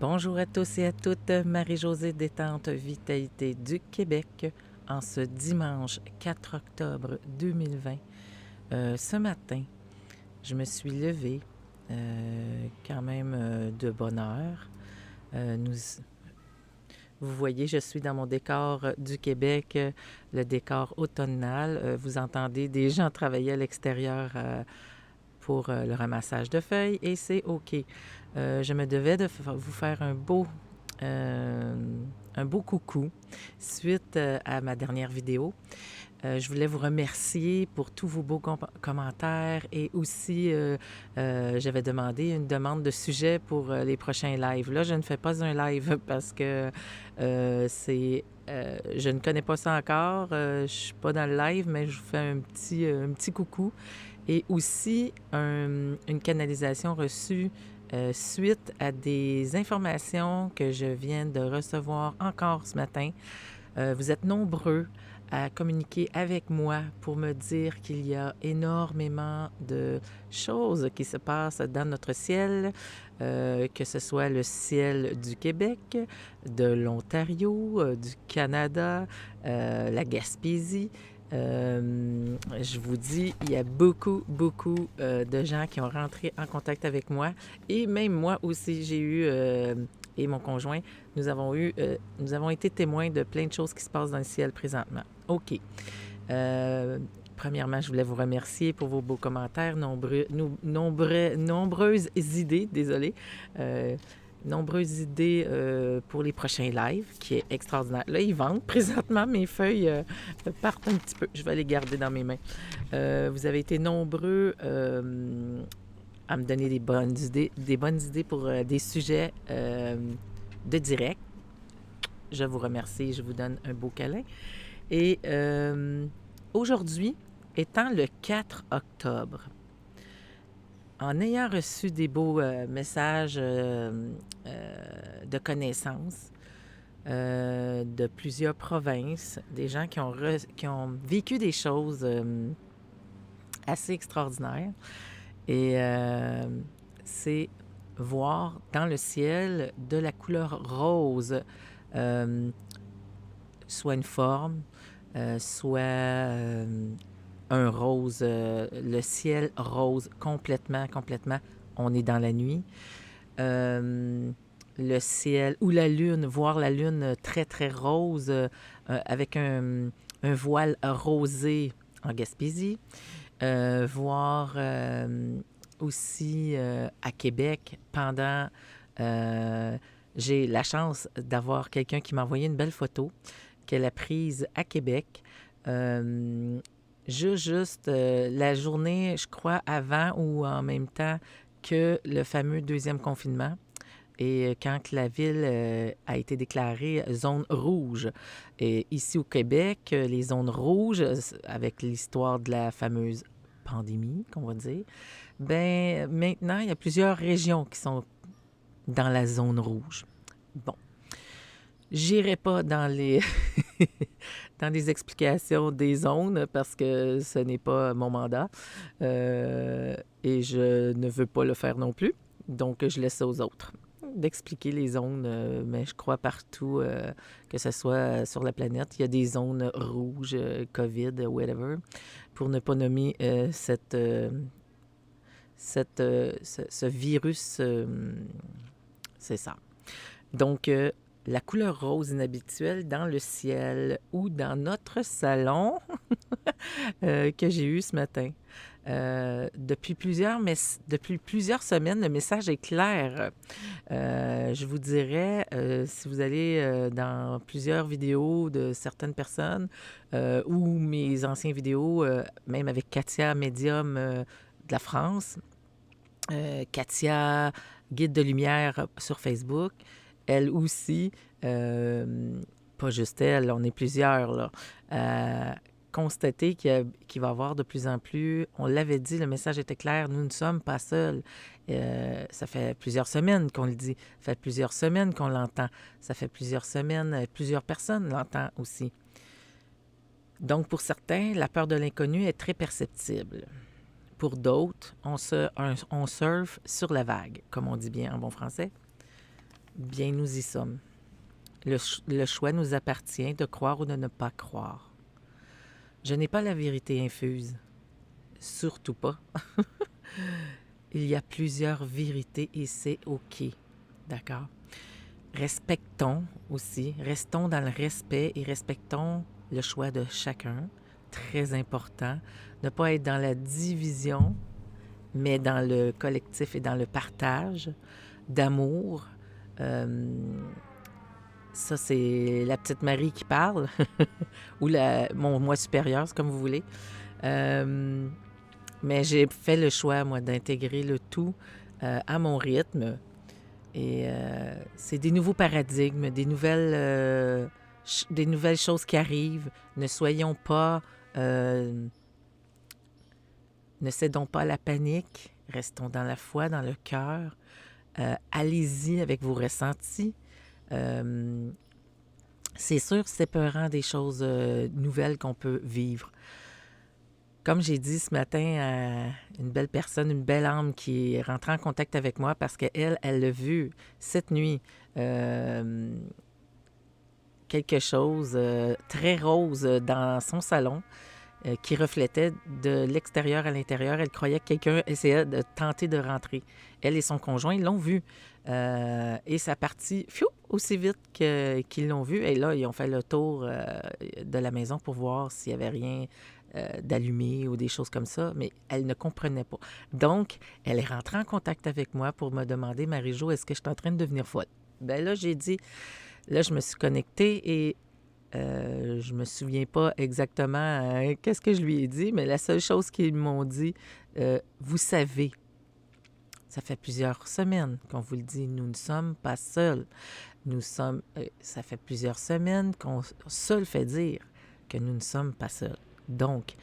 Bonjour à tous et à toutes, Marie-Josée Détente Vitalité du Québec en ce dimanche 4 octobre 2020. Ce matin, je me suis levée quand même de bonne heure. Vous voyez, je suis dans mon décor du Québec, le décor automnal. Vous entendez des gens travailler à l'extérieur pour le ramassage de feuilles et c'est OK. Je me devais de vous faire euh, un beau coucou suite à ma dernière vidéo. Je voulais vous remercier pour tous vos beaux commentaires et aussi j'avais demandé une demande de sujet pour les prochains lives. Là, je ne fais pas un live parce que je ne connais pas ça encore. Je ne suis pas dans le live, mais je vous fais un petit coucou et aussi une canalisation reçue suite à des informations que je viens de recevoir encore ce matin. Vous êtes nombreux à communiquer avec moi pour me dire qu'il y a énormément de choses qui se passent dans notre ciel, que ce soit le ciel du Québec, de l'Ontario, du Canada, la Gaspésie. Je vous dis, il y a beaucoup de gens qui ont rentré en contact avec moi et même moi aussi, j'ai eu, et mon conjoint, nous avons été témoins de plein de choses qui se passent dans le ciel présentement. OK. Euh, Premièrement, je voulais vous remercier pour vos beaux commentaires, nombreuses idées, désolé, nombreuses idées pour les prochains lives, qui est extraordinaire. Là, ils vendent présentement, mes feuilles partent un petit peu. Je vais les garder dans mes mains. Vous avez été nombreux à me donner des bonnes idées pour des sujets de direct. Je vous remercie, je vous donne un beau câlin. Et aujourd'hui, étant le 4 octobre, en ayant reçu des beaux messages de connaissances de plusieurs provinces, des gens qui ont vécu des choses assez extraordinaires, et c'est voir dans le ciel de la couleur rose, euh, soit une forme, soit un rose, le ciel rose complètement. On est dans la nuit. Le ciel ou la lune, voir la lune très rose avec un voile rosé en Gaspésie. Voir aussi à Québec pendant... j'ai la chance d'avoir quelqu'un qui m'a envoyé une belle photo qu'elle a prise à Québec. Juste la journée, je crois, avant ou en même temps que le fameux deuxième confinement. Et quand la ville a été déclarée zone rouge. Et ici au Québec, les zones rouges, avec l'histoire de la fameuse pandémie, qu'on va dire, ben maintenant, il y a plusieurs régions qui sont dans la zone rouge. Bon, j'irai pas dans les dans les explications des zones parce que ce n'est pas mon mandat et je ne veux pas le faire non plus. Donc, je laisse ça aux autres d'expliquer les zones, mais je crois partout, que ce soit sur la planète, il y a des zones rouges, COVID, whatever, pour ne pas nommer ce virus. C'est ça. Donc, la couleur rose inhabituelle dans le ciel ou dans notre salon que j'ai eu ce matin. Depuis plusieurs semaines, le message est clair. Je vous dirais, si vous allez dans plusieurs vidéos de certaines personnes ou mes anciennes vidéos, même avec Katia Medium de la France, Katia Guide de lumière sur Facebook, elle aussi, pas juste elle, on est plusieurs, là, constater qu'il va y avoir de plus en plus, on l'avait dit, le message était clair, nous ne sommes pas seuls. Ça fait plusieurs semaines qu'on le dit, ça fait plusieurs semaines qu'on l'entend, ça fait plusieurs semaines, plusieurs personnes l'entendent aussi. Donc, pour certains, la peur de l'inconnu est très perceptible. Pour d'autres, on surfe sur la vague, comme on dit bien en bon français. bien nous y sommes. Le choix nous appartient de croire ou de ne pas croire. Je n'ai pas la vérité infuse. Surtout pas. Il y a plusieurs vérités et c'est OK. D'accord? Respectons aussi, restons dans le respect et respectons le choix de chacun. Très important. Ne pas être dans la division, mais dans le collectif et dans le partage d'amour. Ça, c'est la petite Marie qui parle, ou mon moi supérieur, c'est comme vous voulez. Mais j'ai fait le choix, moi, d'intégrer le tout à mon rythme. Et c'est des nouveaux paradigmes, des nouvelles choses qui arrivent. Ne soyons pas... ne cédons pas à la panique. Restons dans la foi, dans le cœur. Allez-y avec vos ressentis. C'est sûr, c'est peurant des choses nouvelles qu'on peut vivre. Comme j'ai dit ce matin à une belle personne, une belle âme qui est rentrée en contact avec moi parce qu'elle, elle l'a vu cette nuit, quelque chose très rose dans son salon qui reflétait de l'extérieur à l'intérieur. Elle croyait que quelqu'un essayait de tenter de rentrer. Elle et son conjoint, ils l'ont vu. Et ça partit aussi vite qu'ils l'ont vu. Et là, ils ont fait le tour de la maison pour voir s'il n'y avait rien d'allumé ou des choses comme ça. Mais elle ne comprenait pas. Donc, elle est rentrée en contact avec moi pour me demander, Marie-Jo, est-ce que je suis en train de devenir folle? Bien là, j'ai dit, là, je me suis connectée et je me souviens pas exactement qu'est-ce que je lui ai dit, mais la seule chose qu'ils m'ont dit, vous savez, ça fait plusieurs semaines qu'on vous le dit, nous ne sommes pas seuls. Ça fait plusieurs semaines qu'on se le fait dire que nous ne sommes pas seuls. Donc,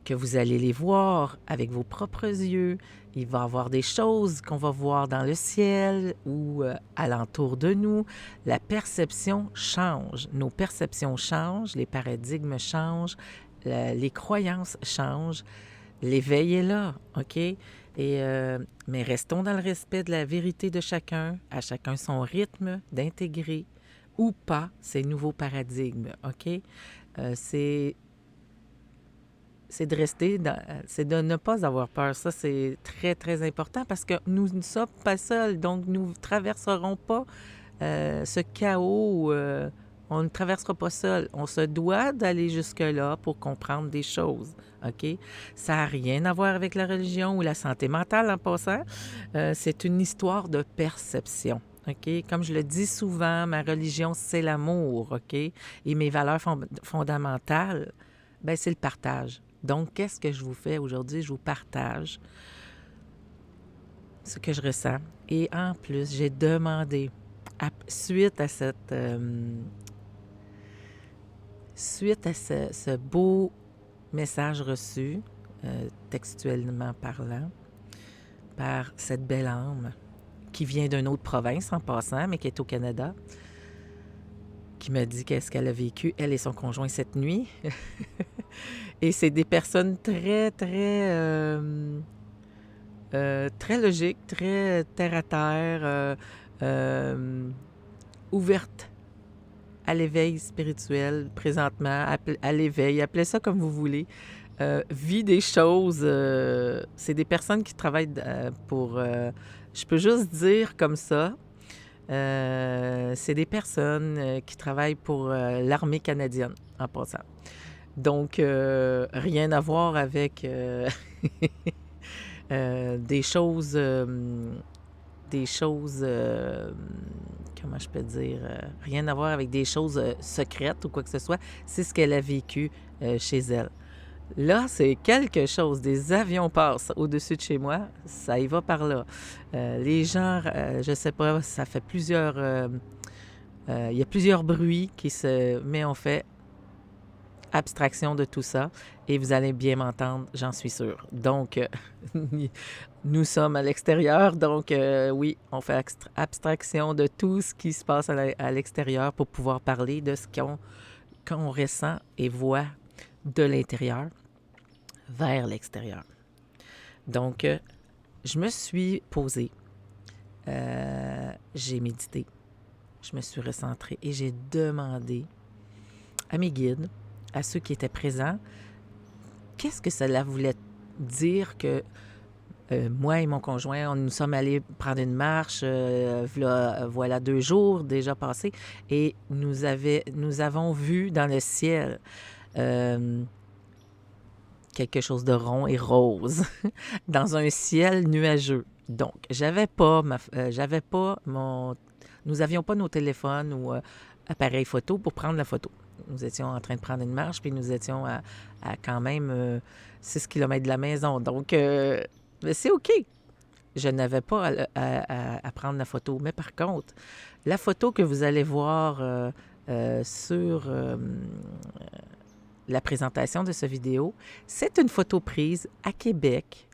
que vous allez les voir avec vos propres yeux. Il va y avoir des choses qu'on va voir dans le ciel ou alentour de nous. La perception change. Nos perceptions changent, les paradigmes changent, les croyances changent. L'éveil est là, OK? Mais restons dans le respect de la vérité de chacun, à chacun son rythme d'intégrer ou pas ces nouveaux paradigmes, OK? C'est de rester, c'est de ne pas avoir peur. Ça, c'est très, très important parce que nous ne sommes pas seuls. Donc, nous ne traverserons pas ce chaos. On ne traversera pas seul. On se doit d'aller jusque-là pour comprendre des choses. OK? Ça n'a rien à voir avec la religion ou la santé mentale en passant. C'est une histoire de perception. OK? Comme je le dis souvent, ma religion, c'est l'amour. OK? Et mes valeurs fondamentales, ben c'est le partage. Donc, qu'est-ce que je vous fais aujourd'hui? Je vous partage ce que je ressens. Et en plus, j'ai demandé, suite à ce beau message reçu, textuellement parlant, par cette belle âme qui vient d'une autre province en passant, mais qui est au Canada, qui m'a dit qu'est-ce qu'elle a vécu, elle et son conjoint, cette nuit. Et c'est des personnes très, très, très logiques, très terre-à-terre, ouvertes à l'éveil spirituel présentement, à l'éveil, appelez ça comme vous voulez, vit des choses. C'est des personnes qui travaillent pour... je peux juste dire comme ça, c'est des personnes qui travaillent pour l'armée canadienne, en passant. Donc, rien à voir avec des choses, comment je peux dire, rien à voir avec des choses secrètes ou quoi que ce soit. C'est ce qu'elle a vécu chez elle. Là, c'est quelque chose. Des avions passent au-dessus de chez moi. Ça y va par là. Les gens, je sais pas, ça fait plusieurs... il y a plusieurs bruits qui se... Mais on fait abstraction de tout ça et vous allez bien m'entendre, j'en suis sûre. Donc, nous sommes à l'extérieur, donc oui, on fait abstraction de tout ce qui se passe à l'extérieur pour pouvoir parler de ce qu'on ressent et voit de l'intérieur vers l'extérieur. Donc, je me suis posée, j'ai médité, je me suis recentrée et j'ai demandé à mes guides, à ceux qui étaient présents, qu'est-ce que cela voulait dire que moi et mon conjoint, nous sommes allés prendre une marche, voilà 2 jours déjà passés, et nous avons vu dans le ciel quelque chose de rond et rose dans un ciel nuageux. Donc, nous n'avions pas nos téléphones ou appareils photo pour prendre la photo. Nous étions en train de prendre une marche, puis nous étions à quand même 6 km de la maison. Donc, c'est OK. Je n'avais pas à prendre la photo. Mais par contre, la photo que vous allez voir sur la présentation de cette vidéo, c'est une photo prise à Québec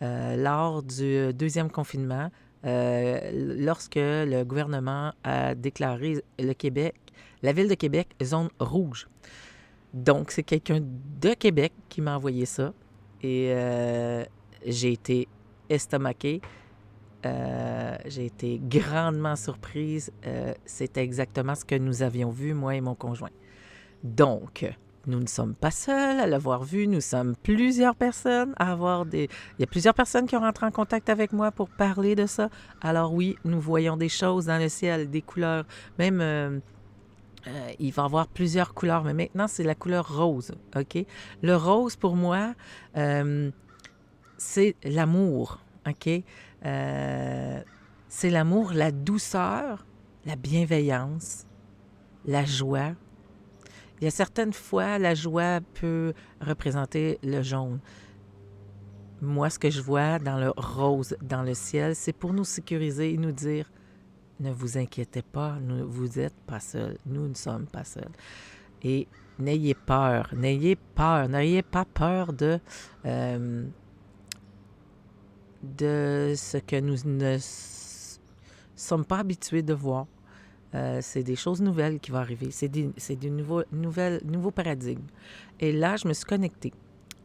lors du deuxième confinement, lorsque le gouvernement a déclaré le Québec, la ville de Québec, zone rouge. Donc, c'est quelqu'un de Québec qui m'a envoyé ça. Et j'ai été estomaquée. J'ai été grandement surprise. C'était exactement ce que nous avions vu, moi et mon conjoint. Donc, nous ne sommes pas seuls à l'avoir vu. Nous sommes plusieurs personnes à avoir des... Il y a plusieurs personnes qui ont rentré en contact avec moi pour parler de ça. Alors oui, nous voyons des choses dans le ciel, des couleurs. Même, il va y avoir plusieurs couleurs, mais maintenant, c'est la couleur rose, OK? Le rose, pour moi, c'est l'amour, OK? C'est l'amour, la douceur, la bienveillance, la joie. Il y a certaines fois, la joie peut représenter le jaune. Moi, ce que je vois dans le rose, dans le ciel, c'est pour nous sécuriser et nous dire « Ne vous inquiétez pas, vous n'êtes pas seuls, nous ne sommes pas seuls. » Et n'ayez pas peur de ce que nous ne sommes pas habitués de voir. C'est des choses nouvelles qui vont arriver. C'est des nouveaux paradigmes. Et là, je me suis connectée.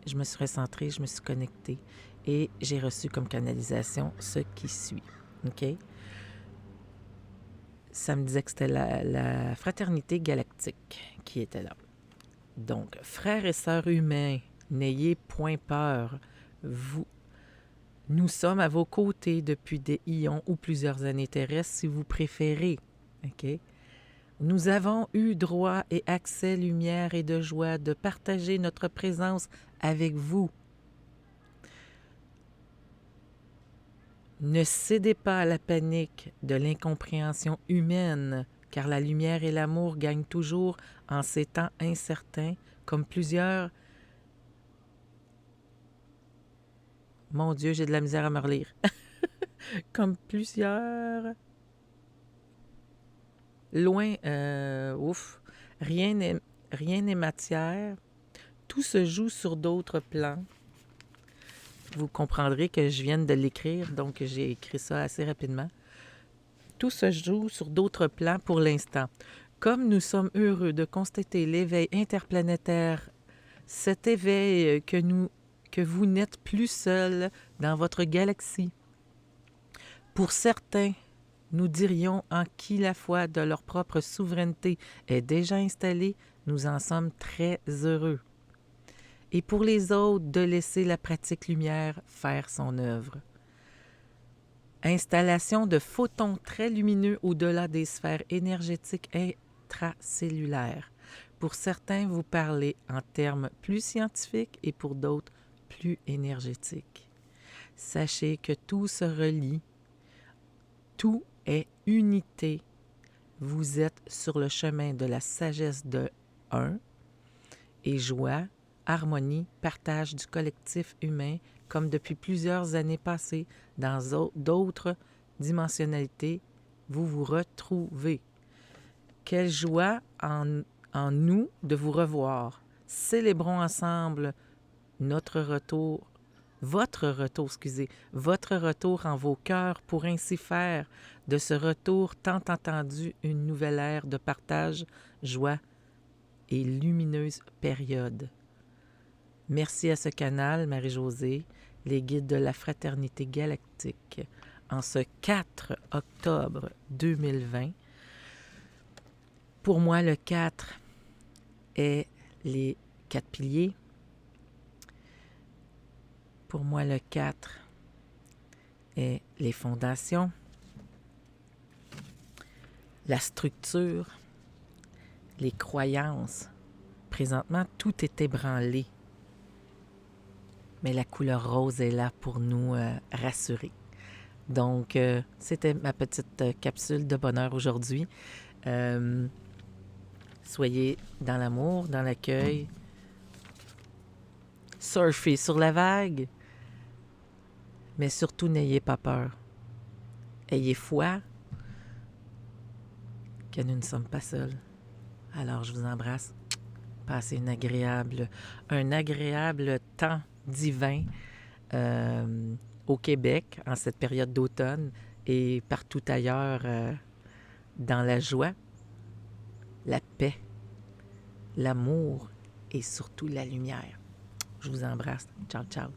Je me suis recentrée, je me suis connectée. Et j'ai reçu comme canalisation ce qui suit. OK? Ça me disait que c'était la fraternité galactique qui était là. Donc, frères et sœurs humains, n'ayez point peur. Nous sommes à vos côtés depuis des ions ou plusieurs années terrestres, si vous préférez. OK? Nous avons eu droit et accès, lumière et de joie de partager notre présence avec vous. Ne cédez pas à la panique de l'incompréhension humaine, car la lumière et l'amour gagnent toujours en ces temps incertains, comme plusieurs... Mon Dieu, j'ai de la misère à me relire. Comme plusieurs... Loin, rien n'est matière, tout se joue sur d'autres plans. Vous comprendrez que je viens de l'écrire, donc j'ai écrit ça assez rapidement. Tout se joue sur d'autres plans pour l'instant. Comme nous sommes heureux de constater l'éveil interplanétaire, cet éveil que vous n'êtes plus seul dans votre galaxie. Pour certains, nous dirions en qui la foi de leur propre souveraineté est déjà installée, nous en sommes très heureux. Et pour les autres, de laisser la pratique lumière faire son œuvre. Installation de photons très lumineux au-delà des sphères énergétiques intracellulaires. Pour certains, vous parlez en termes plus scientifiques et pour d'autres, plus énergétiques. Sachez que tout se relie, tout est unité. Vous êtes sur le chemin de la sagesse de un et joie, harmonie, partage du collectif humain comme depuis plusieurs années passées dans d'autres dimensionnalités, vous vous retrouvez. Quelle joie en nous de vous revoir. Célébrons ensemble votre retour en vos cœurs pour ainsi faire de ce retour tant entendu une nouvelle ère de partage, joie et lumineuse période. Merci à ce canal, Marie-Josée, les guides de la Fraternité Galactique, en ce 4 octobre 2020. Pour moi, le 4 est les 4 piliers. Pour moi, le 4 est les fondations, la structure, les croyances. Présentement, tout est ébranlé. Mais la couleur rose est là pour nous rassurer. Donc, c'était ma petite capsule de bonheur aujourd'hui. Soyez dans l'amour, dans l'accueil. Surfez sur la vague. Mais surtout, n'ayez pas peur. Ayez foi que nous ne sommes pas seuls. Alors, je vous embrasse. Passez un agréable temps divin au Québec en cette période d'automne et partout ailleurs dans la joie, la paix, l'amour et surtout la lumière. Je vous embrasse. Ciao, ciao.